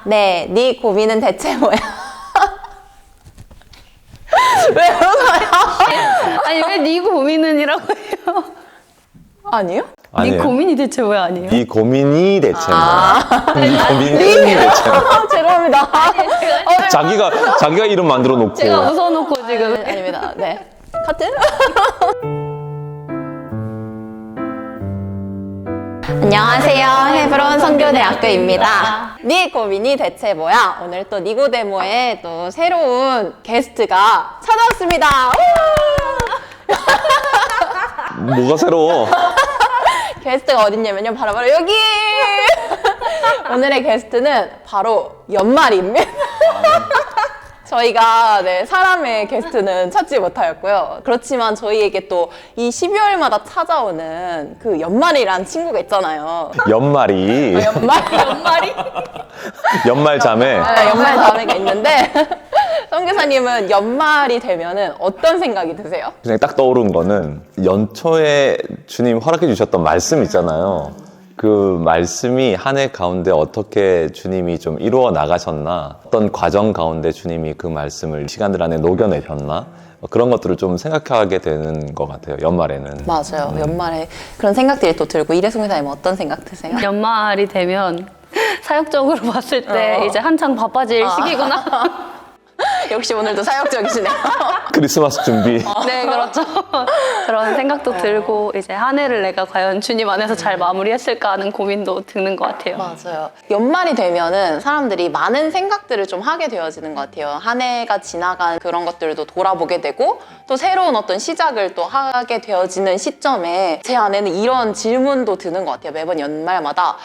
네, 네 고민은 대체 뭐야? 왜 웃어요? 아니 왜 네 고민은이라고 해요? 아니요? 네 아니에요. 고민이 대체 왜 아니에요? 네 고민이 대체 뭐야? 네 고민이 대체 뭐야? 죄송합니다. 자기가 이름 만들어 놓고 제가 웃어놓고 지금 아닙니다. 네. 커트? 안녕하세요. 헤브론 선교대학교입니다. 네 고민이 대체 뭐야? 오늘 또 니고데모에 또 새로운 게스트가 찾아왔습니다. 뭐가 새로워? 게스트가 어딨냐면요. 바로 여기! 오늘의 게스트는 바로 연말입니다. 저희가 사람의 게스트는 찾지 못하였고요. 그렇지만 저희에게 또 이 12월마다 찾아오는 그 연말이란 친구가 있잖아요. 연말이 연말 자매. 네, 연말 자매가 있는데 선교사님은 연말이 되면은 어떤 생각이 드세요? 그냥 딱 떠오른 거는 연초에 주님 허락해 주셨던 말씀 있잖아요. 그 말씀이 한 해 가운데 어떻게 주님이 좀 이루어 나가셨나, 어떤 과정 가운데 주님이 그 말씀을 시간들 안에 녹여내셨나, 그런 것들을 좀 생각하게 되는 것 같아요, 연말에는. 맞아요. 연말에 그런 생각들이 또 들고, 이래송 회사님은 어떤 생각 드세요? 연말이 되면 사역적으로 봤을 때 이제 한창 바빠질 시기구나. 역시 오늘도 사역적이시네요. 크리스마스 준비. 네, 그렇죠. 그런 생각도 들고 이제 한 해를 내가 과연 주님 안에서 잘 마무리했을까 하는 고민도 드는 것 같아요. 맞아요. 연말이 되면은 사람들이 많은 생각들을 좀 하게 되어지는 것 같아요. 한 해가 지나간 그런 것들도 돌아보게 되고, 또 새로운 어떤 시작을 또 하게 되어지는 시점에 제 안에는 이런 질문도 드는 것 같아요. 매번 연말마다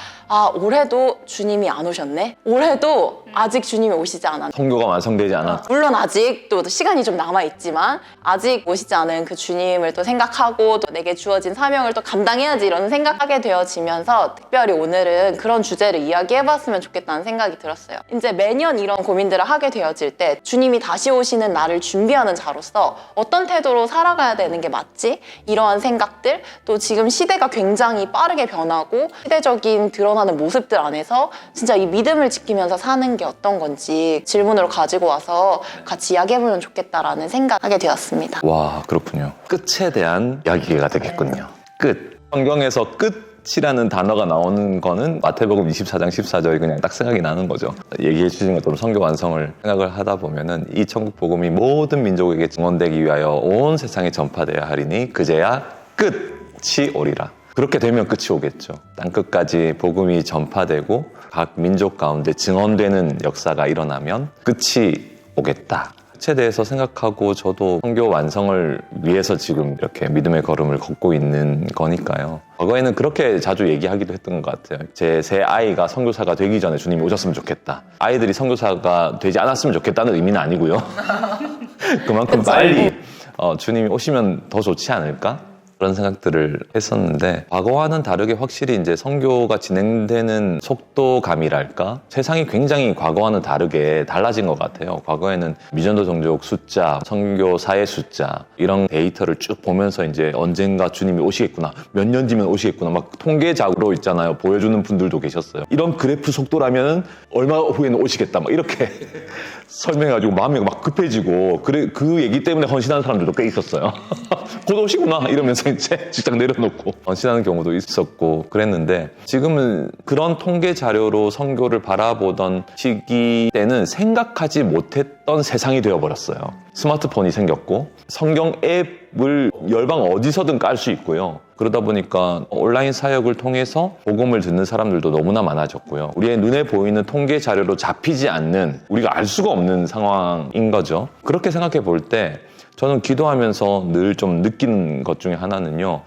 올해도 주님이 안 오셨네? 올해도 아직 주님이 오시지 않았네. 성교가 완성되지 않아. 물론 아직도 시간이 좀 남아있지만 아직 오시지 않은 그 주님을 또 생각하고, 또 내게 주어진 사명을 또 감당해야지 이런 생각하게 되어지면서, 특별히 오늘은 그런 주제를 이야기해봤으면 좋겠다는 생각이 들었어요. 이제 매년 이런 고민들을 하게 되어질 때 주님이 다시 오시는 날을 준비하는 자로서 어떤 태도로 살아가야 되는 게 맞지? 이러한 생각들, 또 지금 시대가 굉장히 빠르게 변하고 시대적인 드러나는 모습들 안에서 진짜 이 믿음을 지키면서 사는 게 어떤 건지 질문으로 가지고 와서 같이 이야기해보면 좋겠다라는 생각하게 되었습니다. 와, 그렇군요. 끝에 대한 이야기가 되겠군요. 끝. 성경에서 끝이라는 단어가 나오는 거는 마태복음 24장 14절이 그냥 딱 생각이 나는 거죠. 얘기해 주신 것처럼 성교 완성을 생각을 하다 보면은 이 천국 복음이 모든 민족에게 증언되기 위하여 온 세상에 전파되어야 하리니 그제야 끝이 오리라. 그렇게 되면 끝이 오겠죠. 땅끝까지 복음이 전파되고 각 민족 가운데 증언되는 역사가 일어나면 끝이 오겠다. 끝에 대해서 생각하고, 저도 선교 완성을 위해서 지금 이렇게 믿음의 걸음을 걷고 있는 거니까요. 과거에는 그렇게 자주 얘기하기도 했던 것 같아요. 제 세 아이가 선교사가 되기 전에 주님이 오셨으면 좋겠다. 아이들이 선교사가 되지 않았으면 좋겠다는 의미는 아니고요. 그만큼 빨리 주님이 오시면 더 좋지 않을까? 그런 생각들을 했었는데, 과거와는 다르게 확실히 이제 선교가 진행되는 속도감이랄까? 세상이 굉장히 과거와는 다르게 달라진 것 같아요. 과거에는 미전도 종족 숫자, 선교사의 숫자, 이런 데이터를 쭉 보면서 이제 언젠가 주님이 오시겠구나, 몇 년 뒤면 오시겠구나, 막 통계작으로 있잖아요. 보여주는 분들도 계셨어요. 이런 그래프 속도라면 얼마 후에는 오시겠다, 막 이렇게 설명해가지고 마음이 막 급해지고, 그 얘기 때문에 헌신하는 사람들도 꽤 있었어요. 곧 오시구나 이러면서 이제 직장 내려놓고 헌신하는 경우도 있었고 그랬는데, 지금은 그런 통계 자료로 선교를 바라보던 시기 때는 생각하지 못했던 세상이 되어버렸어요. 스마트폰이 생겼고 성경 앱을 열방 어디서든 깔 수 있고요. 그러다 보니까 온라인 사역을 통해서 복음을 듣는 사람들도 너무나 많아졌고요. 우리의 눈에 보이는 통계 자료로 잡히지 않는, 우리가 알 수가 없는 상황인 거죠. 그렇게 생각해 볼 때 저는 기도하면서 늘 좀 느끼는 것 중에 하나는요,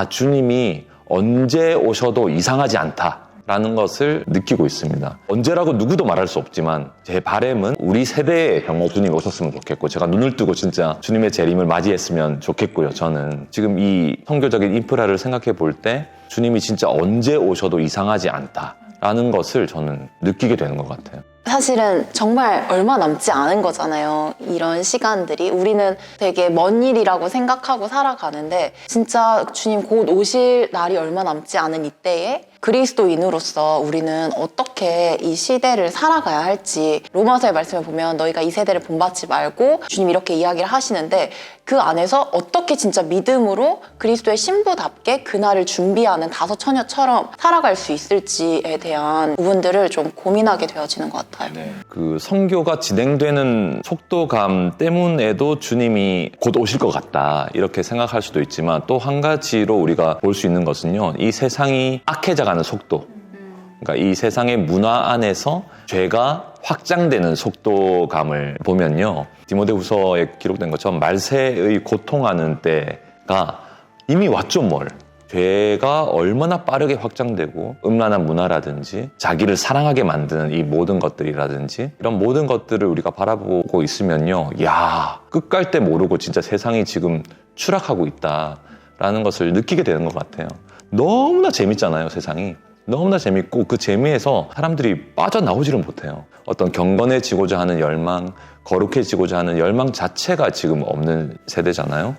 주님이 언제 오셔도 이상하지 않다라는 것을 느끼고 있습니다. 언제라고 누구도 말할 수 없지만 제 바람은 우리 세대에 정말 주님이 오셨으면 좋겠고, 제가 눈을 뜨고 진짜 주님의 재림을 맞이했으면 좋겠고요. 저는 지금 이 선교적인 인프라를 생각해 볼 때 주님이 진짜 언제 오셔도 이상하지 않다라는 것을 저는 느끼게 되는 것 같아요. 사실은 정말 얼마 남지 않은 거잖아요. 이런 시간들이 우리는 되게 먼 일이라고 생각하고 살아가는데, 진짜 주님 곧 오실 날이 얼마 남지 않은 이때에 그리스도인으로서 우리는 어떻게 이 시대를 살아가야 할지, 로마서의 말씀을 보면 너희가 이 세대를 본받지 말고 주님 이렇게 이야기를 하시는데, 그 안에서 어떻게 진짜 믿음으로 그리스도의 신부답게 그날을 준비하는 다섯 처녀처럼 살아갈 수 있을지에 대한 부분들을 좀 고민하게 되어지는 것 같아요. 그 선교가 진행되는 속도감 때문에도 주님이 곧 오실 것 같다 이렇게 생각할 수도 있지만, 또 한 가지로 우리가 볼 수 있는 것은요, 이 세상이 악해져가는 속도, 그러니까 이 세상의 문화 안에서 죄가 확장되는 속도감을 보면요, 디모데후서에 기록된 것처럼 말세의 고통하는 때가 이미 왔죠. 뭘 죄가 얼마나 빠르게 확장되고, 음란한 문화라든지 자기를 사랑하게 만드는 이 모든 것들이라든지, 이런 모든 것들을 우리가 바라보고 있으면요, 야, 끝갈 때 모르고 진짜 세상이 지금 추락하고 있다라는 것을 느끼게 되는 것 같아요. 너무나 재밌잖아요, 세상이. 너무나 재밌고, 그 재미에서 사람들이 빠져나오지를 못해요. 어떤 경건해지고자 하는 열망, 거룩해지고자 하는 열망 자체가 지금 없는 세대잖아요.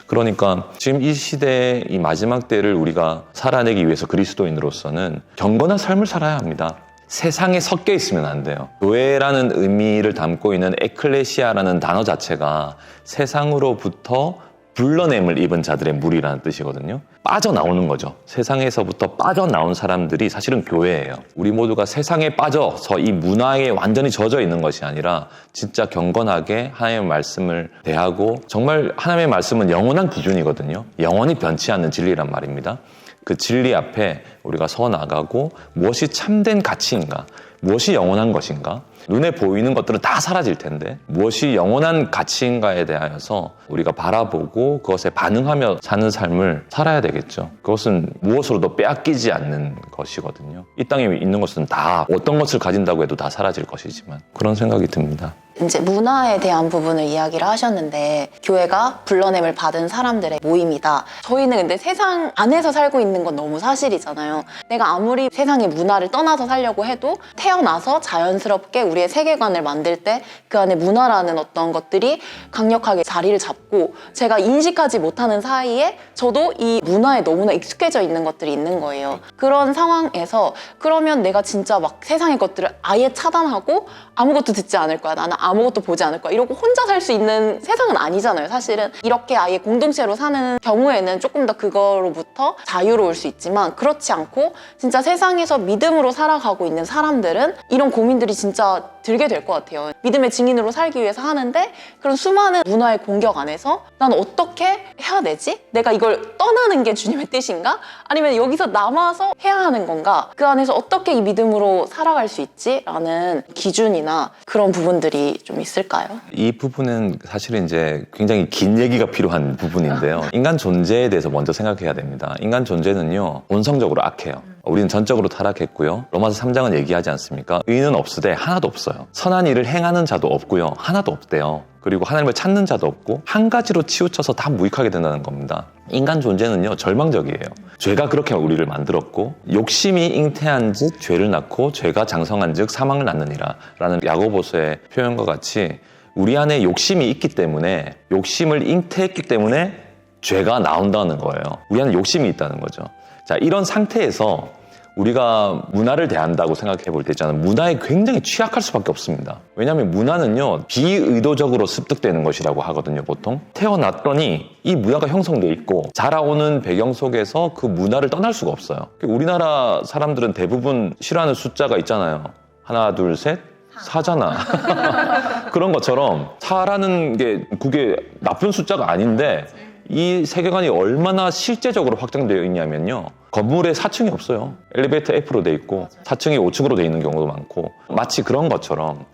그러니까 지금 이 시대의 이 마지막 때를 우리가 살아내기 위해서 그리스도인으로서는 경건한 삶을 살아야 합니다. 세상에 섞여 있으면 안 돼요. 교회라는 의미를 담고 있는 에클레시아라는 단어 자체가 세상으로부터 불러냄을 입은 자들의 무리라는 뜻이거든요. 빠져나오는 거죠. 세상에서부터 빠져나온 사람들이 사실은 교회예요. 우리 모두가 세상에 빠져서 이 문화에 완전히 젖어 있는 것이 아니라 진짜 경건하게 하나님의 말씀을 대하고, 정말 하나님의 말씀은 영원한 기준이거든요. 영원히 변치 않는 진리란 말입니다. 그 진리 앞에 우리가 서 나가고, 무엇이 참된 가치인가, 무엇이 영원한 것인가, 눈에 보이는 것들은 다 사라질 텐데 무엇이 영원한 가치인가에 대하여서 우리가 바라보고 그것에 반응하며 사는 삶을 살아야 되겠죠. 그것은 무엇으로도 빼앗기지 않는 것이거든요. 이 땅에 있는 것은 다 어떤 것을 가진다고 해도 다 사라질 것이지만, 그런 생각이 듭니다. 이제 문화에 대한 부분을 이야기를 하셨는데, 교회가 불러냄을 받은 사람들의 모임이다. 저희는 근데 세상 안에서 살고 있는 건 너무 사실이잖아요. 내가 아무리 세상의 문화를 떠나서 살려고 해도 태어나서 자연스럽게 우리의 세계관을 만들 때 그 안에 문화라는 어떤 것들이 강력하게 자리를 잡고, 제가 인식하지 못하는 사이에 저도 이 문화에 너무나 익숙해져 있는 것들이 있는 거예요. 그런 상황에서 그러면 내가 진짜 막 세상의 것들을 아예 차단하고 아무것도 듣지 않을 거야, 나는 아무것도 보지 않을 거야, 이러고 혼자 살 수 있는 세상은 아니잖아요. 사실은 이렇게 아예 공동체로 사는 경우에는 조금 더 그거로부터 자유로울 수 있지만, 그렇지 않고 진짜 세상에서 믿음으로 살아가고 있는 사람들은 이런 고민들이 진짜 들게 될 것 같아요. 믿음의 증인으로 살기 위해서 하는데, 그런 수많은 문화의 공격 안에서 난 어떻게 해야 되지? 내가 이걸 떠나는 게 주님의 뜻인가? 아니면 여기서 남아서 해야 하는 건가? 그 안에서 어떻게 이 믿음으로 살아갈 수 있지? 라는 기준이나 그런 부분들이 좀 있을까요? 이 부분은 사실은 이제 굉장히 긴 얘기가 필요한 부분인데요. 인간 존재에 대해서 먼저 생각해야 됩니다. 인간 존재는요, 본성적으로 악해요. 우리는 전적으로 타락했고요. 로마서 3장은 얘기하지 않습니까? 의인은 없으되 하나도 없어요. 선한 일을 행하는 자도 없고요. 하나도 없대요. 그리고 하나님을 찾는 자도 없고, 한 가지로 치우쳐서 다 무익하게 된다는 겁니다. 인간 존재는요, 절망적이에요. 죄가 그렇게 우리를 만들었고, 욕심이 잉태한 즉 죄를 낳고, 죄가 장성한 즉 사망을 낳느니라 라는 야고보서의 표현과 같이, 우리 안에 욕심이 있기 때문에, 욕심을 잉태했기 때문에 죄가 나온다는 거예요. 우리 안에 욕심이 있다는 거죠. 자, 이런 상태에서 우리가 문화를 대한다고 생각해 볼 때 있잖아요. 문화에 굉장히 취약할 수밖에 없습니다. 왜냐하면 문화는요, 비의도적으로 습득되는 것이라고 하거든요, 보통. 태어났더니 이 문화가 형성돼 있고, 자라오는 배경 속에서 그 문화를 떠날 수가 없어요. 우리나라 사람들은 대부분 싫어하는 숫자가 있잖아요. 하나, 둘, 셋. 4잖아. 그런 것처럼 4라는 게 그게 나쁜 숫자가 아닌데, 이 세계관이 얼마나 실제적으로 확장되어 있냐면요, 건물에 4층이 없어요. 엘리베이터 F로 돼 있고 4층이 5층으로 돼 있는 경우도 많고, 마치 그런 것처럼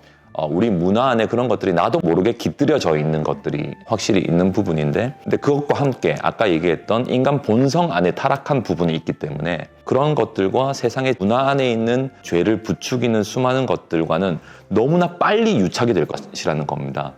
우리 문화 안에 그런 것들이 나도 모르게 깃들여져 있는 것들이 확실히 있는 부분인데, 근데 그것과 함께 아까 얘기했던 인간 본성 안에 타락한 부분이 있기 때문에, 그런 것들과 세상의 문화 안에 있는 죄를 부추기는 수많은 것들과는 너무나 빨리 유착이 될 것이라는 겁니다.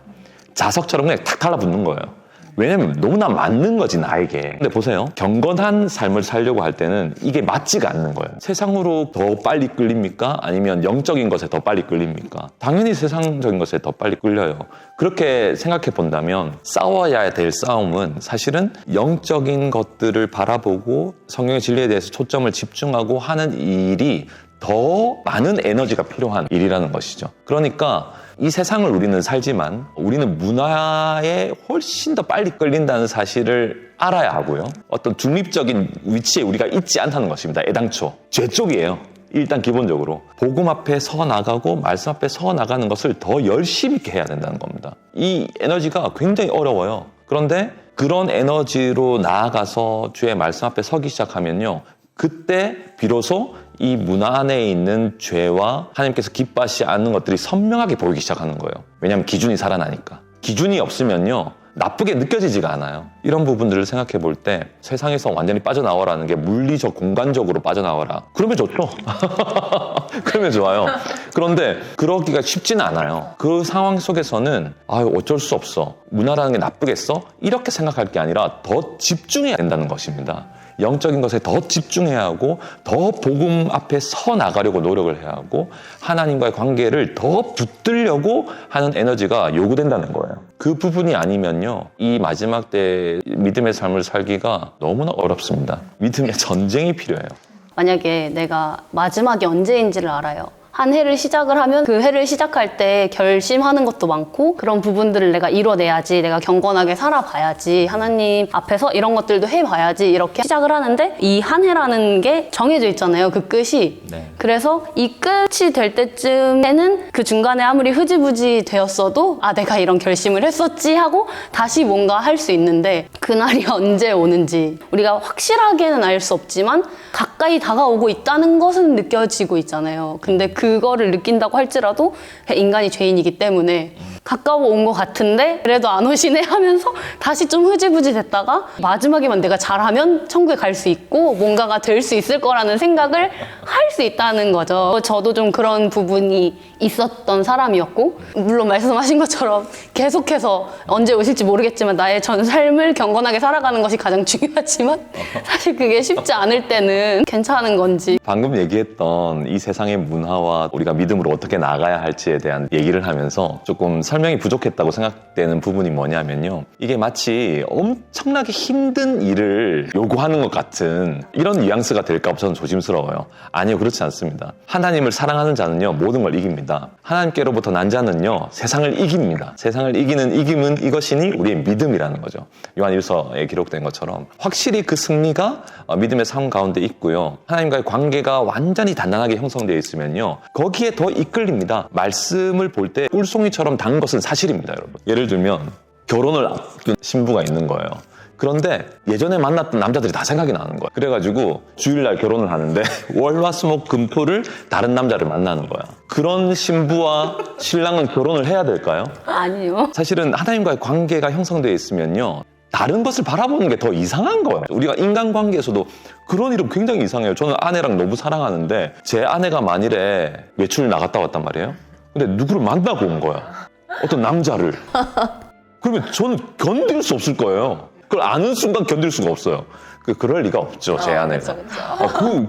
자석처럼 그냥 탁 달라붙는 거예요. 왜냐면 너무나 맞는 거지, 나에게. 근데 보세요. 경건한 삶을 살려고 할 때는 이게 맞지가 않는 거예요. 세상으로 더 빨리 끌립니까? 아니면 영적인 것에 더 빨리 끌립니까? 당연히 세상적인 것에 더 빨리 끌려요. 그렇게 생각해 본다면 싸워야 될 싸움은 사실은 영적인 것들을 바라보고 성경의 진리에 대해서 초점을 집중하고 하는 일이 더 많은 에너지가 필요한 일이라는 것이죠. 그러니까 이 세상을 우리는 살지만 우리는 문화에 훨씬 더 빨리 끌린다는 사실을 알아야 하고요. 어떤 중립적인 위치에 우리가 있지 않다는 것입니다. 애당초. 죄 쪽이에요. 일단 기본적으로. 복음 앞에 서 나가고 말씀 앞에 서 나가는 것을 더 열심히 있게 해야 된다는 겁니다. 이 에너지가 굉장히 어려워요. 그런데 그런 에너지로 나아가서 주의 말씀 앞에 서기 시작하면요. 그때 비로소 이 문화 안에 있는 죄와 하나님께서 기뻐하시지 않는 것들이 선명하게 보이기 시작하는 거예요. 왜냐하면 기준이 살아나니까. 기준이 없으면요. 나쁘게 느껴지지가 않아요. 이런 부분들을 생각해 볼 때 세상에서 완전히 빠져나와라는 게 물리적, 공간적으로 빠져나와라. 그러면 좋죠. 그러면 좋아요. 그런데 그러기가 쉽지는 않아요. 그 상황 속에서는 어쩔 수 없어. 문화라는 게 나쁘겠어? 이렇게 생각할 게 아니라 더 집중해야 된다는 것입니다. 영적인 것에 더 집중해야 하고 더 복음 앞에 서 나가려고 노력을 해야 하고 하나님과의 관계를 더 붙들려고 하는 에너지가 요구된다는 거예요. 그 부분이 아니면요. 이 마지막 때 믿음의 삶을 살기가 너무나 어렵습니다. 믿음의 전쟁이 필요해요. 만약에 내가 마지막이 언제인지를 알아요. 한 해를 시작을 하면 그 해를 시작할 때 결심하는 것도 많고 그런 부분들을 내가 이뤄내야지, 내가 경건하게 살아봐야지, 하나님 앞에서 이런 것들도 해봐야지 이렇게 시작을 하는데 이 한 해라는 게 정해져 있잖아요. 그 끝이. 네. 그래서 이 끝이 될 때쯤에는 그 중간에 아무리 흐지부지 되었어도 내가 이런 결심을 했었지 하고 다시 뭔가 할 수 있는데 그날이 언제 오는지 우리가 확실하게는 알 수 없지만 가까이 다가오고 있다는 것은 느껴지고 있잖아요. 근데 그거를 느낀다고 할지라도 인간이 죄인이기 때문에 가까워 온 것 같은데 그래도 안 오시네 하면서 다시 좀 흐지부지 됐다가 마지막에만 내가 잘하면 천국에 갈 수 있고 뭔가가 될 수 있을 거라는 생각을 할 수 있다는 거죠. 저도 좀 그런 부분이 있었던 사람이었고 물론 말씀하신 것처럼 계속해서 언제 오실지 모르겠지만 나의 전 삶을 경건하게 살아가는 것이 가장 중요하지만 사실 그게 쉽지 않을 때는 괜찮은 건지. 방금 얘기했던 이 세상의 문화와 우리가 믿음으로 어떻게 나가야 할지에 대한 얘기를 하면서 조금 설명이 부족했다고 생각되는 부분이 뭐냐면요. 이게 마치 엄청나게 힘든 일을 요구하는 것 같은 이런 뉘앙스가 될까 봐 저는 조심스러워요. 아니요, 그렇지 않습니다. 하나님을 사랑하는 자는요, 모든 걸 이깁니다. 하나님께로부터 난 자는요, 세상을 이깁니다. 세상을 이기는 이김은 이것이니 우리의 믿음이라는 거죠. 요한 1서에 기록된 것처럼 확실히 그 승리가 믿음의 삶 가운데 있고요. 하나님과의 관계가 완전히 단단하게 형성되어 있으면요, 거기에 더 이끌립니다. 말씀을 볼 때 꿀송이처럼 단 것은 사실입니다, 여러분. 예를 들면 결혼을 앞둔 신부가 있는 거예요. 그런데 예전에 만났던 남자들이 다 생각이 나는 거야. 그래가지고 주일날 결혼을 하는데 월화수목 금토를 다른 남자를 만나는 거야. 그런 신부와 신랑은 결혼을 해야 될까요? 아니요. 사실은 하나님과의 관계가 형성되어 있으면요, 다른 것을 바라보는 게 더 이상한 거예요. 우리가 인간관계에서도 그런 일은 굉장히 이상해요. 저는 아내랑 너무 사랑하는데 제 아내가 만일에 외출 나갔다 왔단 말이에요. 근데 누구를 만나고 온 거야. 어떤 남자를. 그러면 저는 견딜 수 없을 거예요. 그걸 아는 순간 견딜 수가 없어요. 그럴 리가 없죠, 제 아내가.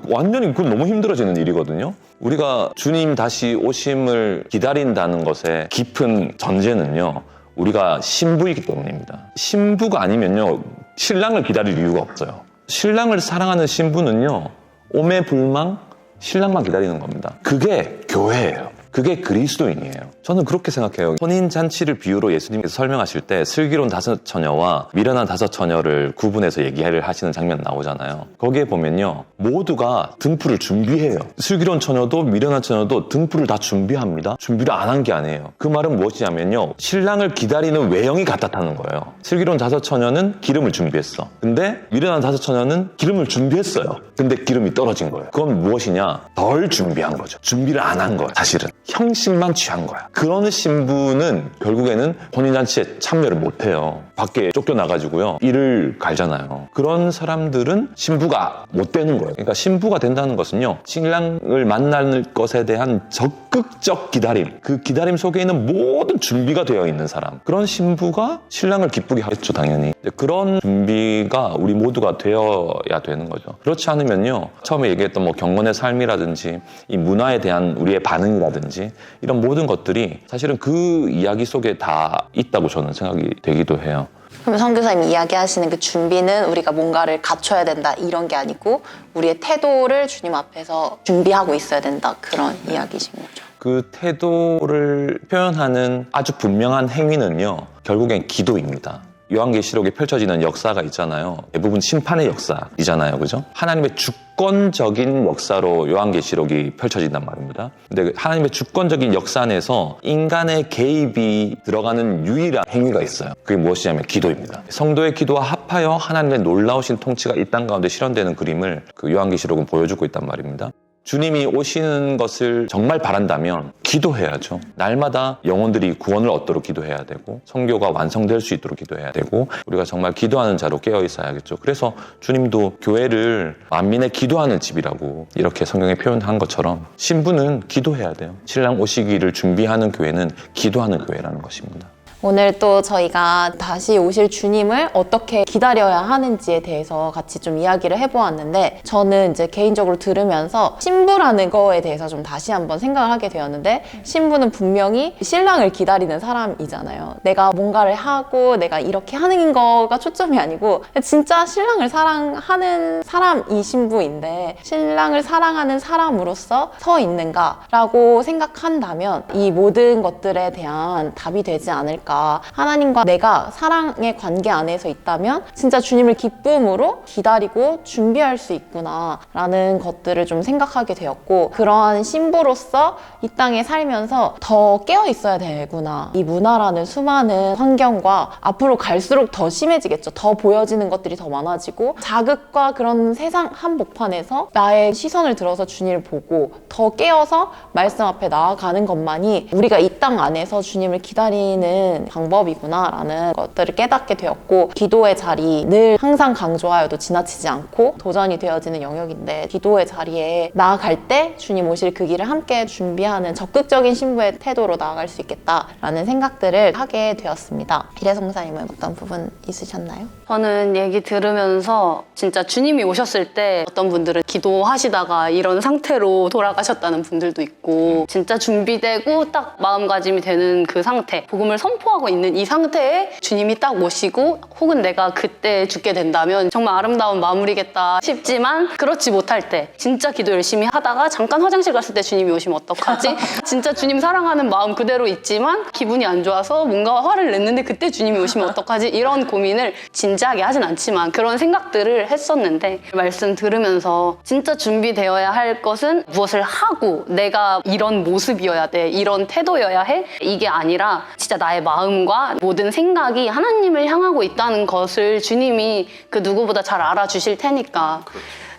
완전히 그건 너무 힘들어지는 일이거든요. 우리가 주님 다시 오심을 기다린다는 것의 깊은 전제는요, 우리가 신부이기 때문입니다. 신부가 아니면요, 신랑을 기다릴 이유가 없어요. 신랑을 사랑하는 신부는요, 오매불망 신랑만 기다리는 겁니다. 그게 교회예요. 그게 그리스도인이에요. 저는 그렇게 생각해요. 혼인잔치를 비유로 예수님께서 설명하실 때 슬기로운 5 처녀와 미련한 5 처녀를 구분해서 얘기를 하시는 장면 나오잖아요. 거기에 보면요, 모두가 등불을 준비해요. 슬기로운 처녀도 미련한 처녀도 등불을 다 준비합니다. 준비를 안 한 게 아니에요. 그 말은 무엇이냐면요, 신랑을 기다리는 외형이 같았다는 거예요. 슬기로운 5 처녀는 기름을 준비했어. 근데 미련한 5 처녀는 기름을 준비했어요. 근데 기름이 떨어진 거예요. 그건 무엇이냐? 덜 준비한 거죠. 준비를 안 한 거예요, 사실은. 형식만 취한 거야. 그런 신부는 결국에는 혼인잔치에 참여를 못해요. 밖에 쫓겨나가지고요. 일을 갈잖아요. 그런 사람들은 신부가 못 되는 거예요. 그러니까 신부가 된다는 것은요. 신랑을 만날 것에 대한 적극적 기다림. 그 기다림 속에 있는 모든 준비가 되어 있는 사람. 그런 신부가 신랑을 기쁘게 하겠죠, 당연히. 그런 준비가 우리 모두가 되어야 되는 거죠. 그렇지 않으면요. 처음에 얘기했던 뭐 경건의 삶이라든지 이 문화에 대한 우리의 반응이라든지 이런 모든 것들이 사실은 그 이야기 속에 다 있다고 저는 생각이 되기도 해요. 그럼 선교사님이 이야기하시는 그 준비는 우리가 뭔가를 갖춰야 된다 이런 게 아니고 우리의 태도를 주님 앞에서 준비하고 있어야 된다 그런 이야기신 거죠. 그 태도를 표현하는 아주 분명한 행위는요. 결국엔 기도입니다. 요한계시록에 펼쳐지는 역사가 있잖아요. 대부분 심판의 역사이잖아요. 그죠? 하나님의 주권적인 역사로 요한계시록이 펼쳐진단 말입니다. 근데 하나님의 주권적인 역사 안에서 인간의 개입이 들어가는 유일한 행위가 있어요. 그게 무엇이냐면 기도입니다. 성도의 기도와 합하여 하나님의 놀라우신 통치가 이 땅 가운데 실현되는 그림을 그 요한계시록은 보여주고 있단 말입니다. 주님이 오시는 것을 정말 바란다면 기도해야죠. 날마다 영혼들이 구원을 얻도록 기도해야 되고 선교가 완성될 수 있도록 기도해야 되고 우리가 정말 기도하는 자로 깨어 있어야겠죠. 그래서 주님도 교회를 만민의 기도하는 집이라고 이렇게 성경에 표현한 것처럼 신부는 기도해야 돼요. 신랑 오시기를 준비하는 교회는 기도하는 교회라는 것입니다. 오늘 또 저희가 다시 오실 주님을 어떻게 기다려야 하는지에 대해서 같이 좀 이야기를 해보았는데 저는 이제 개인적으로 들으면서 신부라는 거에 대해서 좀 다시 한번 생각을 하게 되었는데 신부는 분명히 신랑을 기다리는 사람이잖아요. 내가 뭔가를 하고 내가 이렇게 하는 거가 초점이 아니고 진짜 신랑을 사랑하는 사람이 신부인데 신랑을 사랑하는 사람으로서 서 있는가라고 생각한다면 이 모든 것들에 대한 답이 되지 않을까. 하나님과 내가 사랑의 관계 안에서 있다면 진짜 주님을 기쁨으로 기다리고 준비할 수 있구나 라는 것들을 좀 생각하게 되었고 그러한 신부로서 이 땅에 살면서 더 깨어 있어야 되구나. 이 문화라는 수많은 환경과 앞으로 갈수록 더 심해지겠죠. 더 보여지는 것들이 더 많아지고 자극과 그런 세상 한복판에서 나의 시선을 들어서 주님을 보고 더 깨어서 말씀 앞에 나아가는 것만이 우리가 이 땅 안에서 주님을 기다리는 방법이구나 라는 것들을 깨닫게 되었고 기도의 자리 늘 항상 강조하여도 지나치지 않고 도전이 되어지는 영역인데 기도의 자리에 나아갈 때 주님 오실 그 길을 함께 준비하는 적극적인 신부의 태도로 나아갈 수 있겠다라는 생각들을 하게 되었습니다. 비례 목사님은 어떤 부분 있으셨나요? 저는 얘기 들으면서 진짜 주님이 오셨을 때 어떤 분들은 기도하시다가 이런 상태로 돌아가셨다는 분들도 있고 진짜 준비되고 딱 마음가짐이 되는 그 상태 복음을 선포하고 있는 이 상태에 주님이 딱 오시고 혹은 내가 그때 죽게 된다면 정말 아름다운 마무리겠다 싶지만 그렇지 못할 때 진짜 기도 열심히 하다가 잠깐 화장실 갔을 때 주님이 오시면 어떡하지? 진짜 주님 사랑하는 마음 그대로 있지만 기분이 안 좋아서 뭔가 화를 냈는데 그때 주님이 오시면 어떡하지? 이런 고민을 진지하게 하진 않지만 그런 생각들을 했었는데 말씀 들으면서 진짜 준비되어야 할 것은 무엇을 하고 내가 이런 모습이어야 돼 이런 태도여야 해 이게 아니라 진짜 나의 마음과 모든 생각이 하나님을 향하고 있다는 것을 주님이 그 누구보다 잘 알아주실 테니까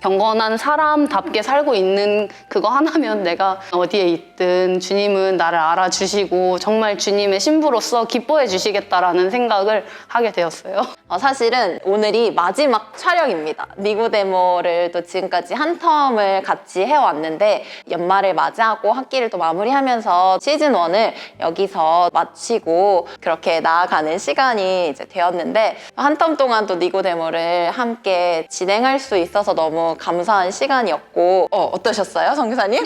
경건한 사람답게 살고 있는 그거 하나면 내가 어디에 있든 주님은 나를 알아주시고 정말 주님의 신부로서 기뻐해 주시겠다라는 생각을 하게 되었어요. 사실은 오늘이 마지막 촬영입니다. 니고데모를 또 지금까지 한 텀을 같이 해왔는데 연말을 맞이하고 학기를 또 마무리하면서 시즌 1을 여기서 마치고 그렇게 나아가는 시간이 이제 되었는데 한 텀 동안 또 니고데모를 함께 진행할 수 있어서 너무 감사한 시간이었고 어떠셨어요, 선교사님?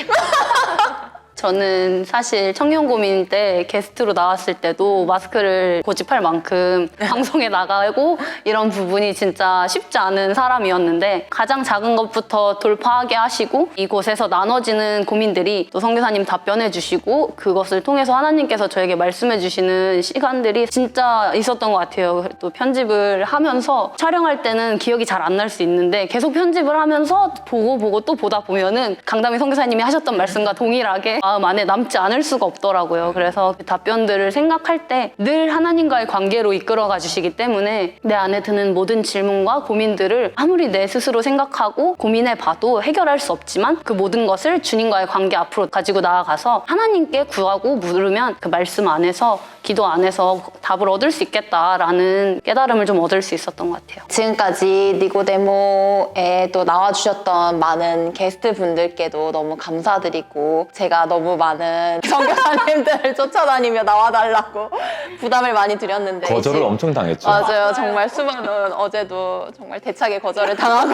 저는 사실 청년 고민 때 게스트로 나왔을 때도 마스크를 고집할 만큼 방송에 나가고 이런 부분이 진짜 쉽지 않은 사람이었는데 가장 작은 것부터 돌파하게 하시고 이곳에서 나눠지는 고민들이 또 선교사님 답변해 주시고 그것을 통해서 하나님께서 저에게 말씀해 주시는 시간들이 진짜 있었던 것 같아요. 또 편집을 하면서 촬영할 때는 기억이 잘 안 날 수 있는데 계속 편집을 하면서 보고 또 보다 보면은 강다미 선교사님이 하셨던 말씀과 동일하게 마음 안에 남지 않을 수가 없더라고요. 그래서 그 답변들을 생각할 때 늘 하나님과의 관계로 이끌어가 주시기 때문에 내 안에 드는 모든 질문과 고민들을 아무리 내 스스로 생각하고 고민해봐도 해결할 수 없지만 그 모든 것을 주님과의 관계 앞으로 가지고 나아가서 하나님께 구하고 물으면 그 말씀 안에서 기도 안에서 답을 얻을 수 있겠다라는 깨달음을 좀 얻을 수 있었던 것 같아요. 지금까지 니고데모에 또 나와주셨던 많은 게스트 분들께도 너무 감사드리고 제가 너무 많은 선교사님들을 쫓아다니며 나와달라고 부담을 많이 드렸는데 거절을 엄청 당했죠. 맞아요. 정말 수많은 어제도 정말 대차게 거절을 당하고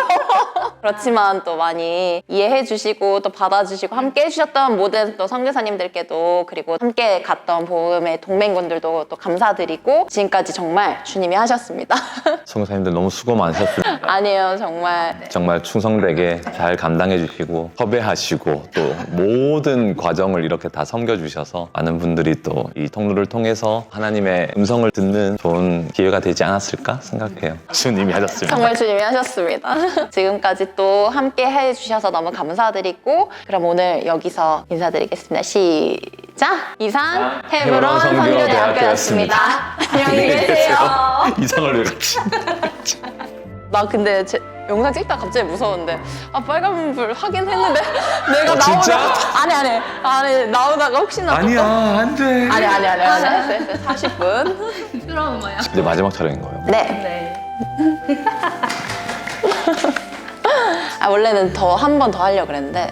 그렇지만 또 많이 이해해 주시고 또 받아주시고 함께 해주셨던 모든 또 선교사님들께도 그리고 함께 갔던 복음의 동맹군들도 또 감사드리고 지금까지 정말 주님이 하셨습니다. 선교사님들 너무 수고 많으셨습니다. 아니에요. 정말 정말 충성되게 잘 감당해 주시고 섭외하시고 또 모든 과정을 이렇게 다 섬겨주셔서 많은 분들이 또 이 통로를 통해서 하나님의 음성을 듣는 좋은 기회가 되지 않았을까 생각해요. 주님이 하셨습니다. 정말 주님이 하셨습니다. 지금까지 또 함께 해주셔서 너무 감사드리고 그럼 오늘 여기서 인사드리겠습니다. 시작! 이상 헤브론 선교대학교였습니다. 안녕히 계세요. 이상을 왜 같이. 나 근데 영상 찍다 갑자기 무서운데 빨간불 하긴 했는데 내가 진짜? 아니 나오다가 혹시나 아니야, 안 돼. 아니 했어 40분 트라우마야. 이제 마지막 촬영인 거예요. 네. 원래는 한 번 더 하려고 그랬는데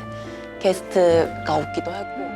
게스트가 없기도 하고